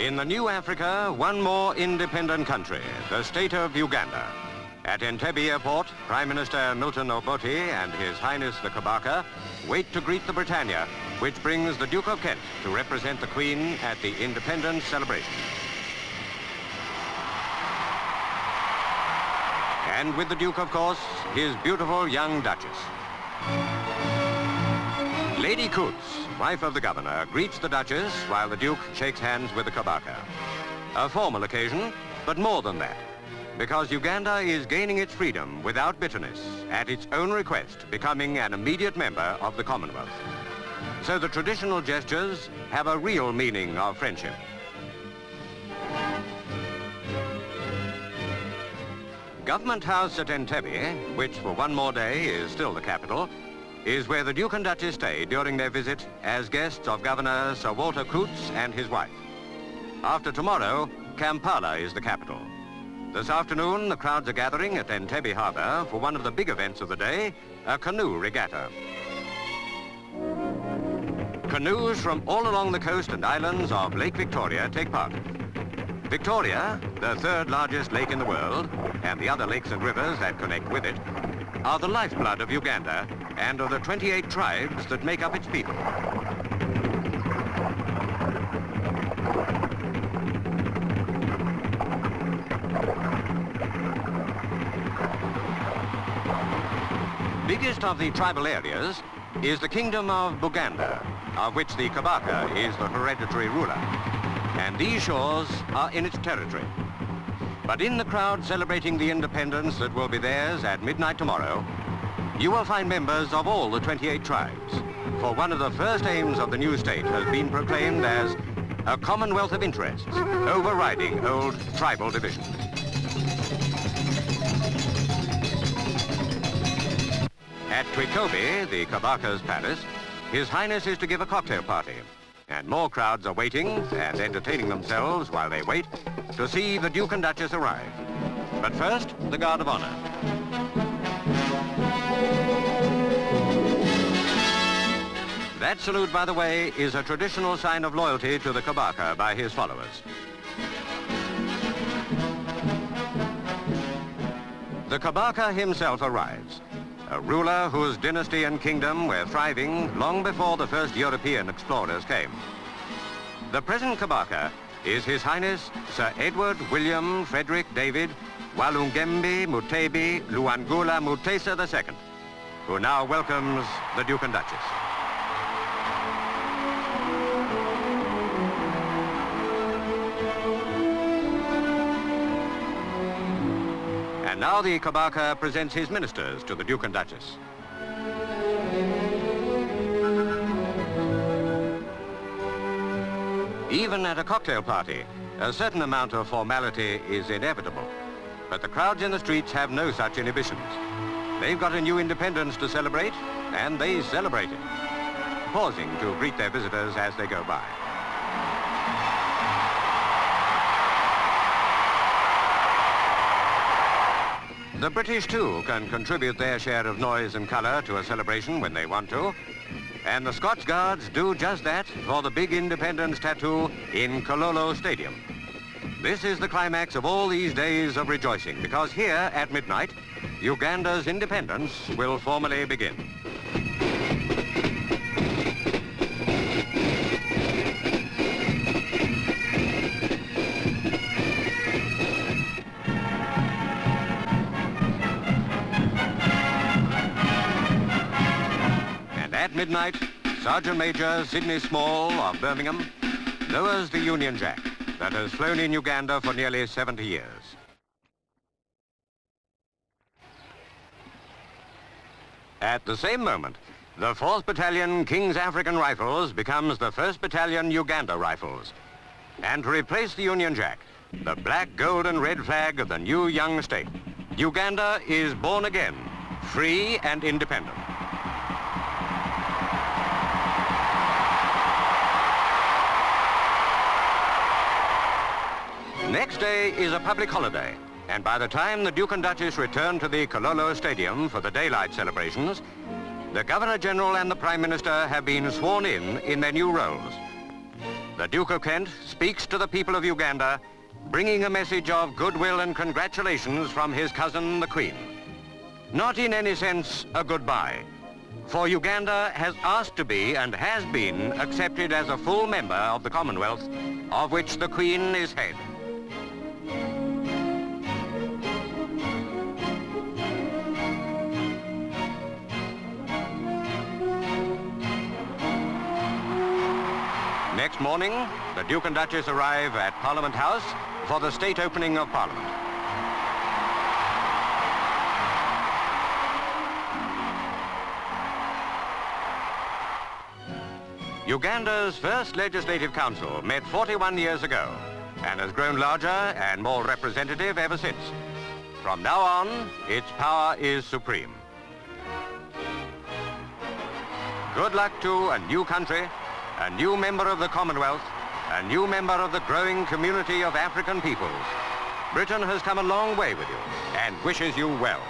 In the new Africa, one more independent country, the state of Uganda. At Entebbe Airport, Prime Minister Milton Obote and His Highness the Kabaka wait to greet the Britannia, which brings the Duke of Kent to represent the Queen at the independence celebration. And with the Duke, of course, his beautiful young Duchess. Lady Coutts, wife of the Governor, greets the Duchess while the Duke shakes hands with the Kabaka. A formal occasion, but more than that, because Uganda is gaining its freedom without bitterness, at its own request, becoming an immediate member of the Commonwealth. So the traditional gestures have a real meaning of friendship. Government House at Entebbe, which for one more day is still the capital, is where the Duke and Duchess stay during their visit as guests of Governor Sir Walter Coutts and his wife. After tomorrow, Kampala is the capital. This afternoon, the crowds are gathering at Entebbe Harbour for one of the big events of the day, a canoe regatta. Canoes from all along the coast and islands of Lake Victoria take part. Victoria, the third largest lake in the world, and the other lakes and rivers that connect with it, are the lifeblood of Uganda and of the 28 tribes that make up its people. Biggest of the tribal areas is the Kingdom of Buganda, of which the Kabaka is the hereditary ruler. And these shores are in its territory. But in the crowd celebrating the independence that will be theirs at midnight tomorrow, you will find members of all the 28 tribes. For one of the first aims of the new state has been proclaimed as a commonwealth of interests, overriding old tribal divisions. At Twikobi, the Kabaka's palace, His Highness is to give a cocktail party. And more crowds are waiting and entertaining themselves while they wait to see the Duke and Duchess arrive. But first, the Guard of Honor. That salute, by the way, is a traditional sign of loyalty to the Kabaka by his followers. The Kabaka himself arrives, a ruler whose dynasty and kingdom were thriving long before the first European explorers came. The present Kabaka is His Highness Sir Edward William Frederick David Walungembi Mutebi Luangula Mutesa II, who now welcomes the Duke and Duchess. And now the Kabaka presents his ministers to the Duke and Duchess. Even at a cocktail party, a certain amount of formality is inevitable. But the crowds in the streets have no such inhibitions. They've got a new independence to celebrate, and they celebrate it, pausing to greet their visitors as they go by. The British, too, can contribute their share of noise and colour to a celebration when they want to. And the Scots Guards do just that for the big independence tattoo in Kololo Stadium. This is the climax of all these days of rejoicing, because here at midnight, Uganda's independence will formally begin. At midnight, Sergeant Major Sidney Small of Birmingham lowers the Union Jack that has flown in Uganda for nearly 70 years. At the same moment, the 4th Battalion King's African Rifles becomes the 1st Battalion Uganda Rifles. And to replace the Union Jack, the black, gold and red flag of the new young state, Uganda is born again, free and independent. Next day is a public holiday, and by the time the Duke and Duchess return to the Kololo Stadium for the daylight celebrations, the Governor-General and the Prime Minister have been sworn in their new roles. the Duke of Kent speaks to the people of Uganda, bringing a message of goodwill and congratulations from his cousin, the Queen. Not in any sense a goodbye, for Uganda has asked to be and has been accepted as a full member of the Commonwealth, of which the Queen is head. Next morning, the Duke and Duchess arrive at Parliament House for the state opening of Parliament. Uganda's first Legislative Council met 41 years ago and has grown larger and more representative ever since. From now on, its power is supreme. Good luck to a new country, a new member of the Commonwealth, a new member of the growing community of African peoples. Britain has come a long way with you and wishes you well.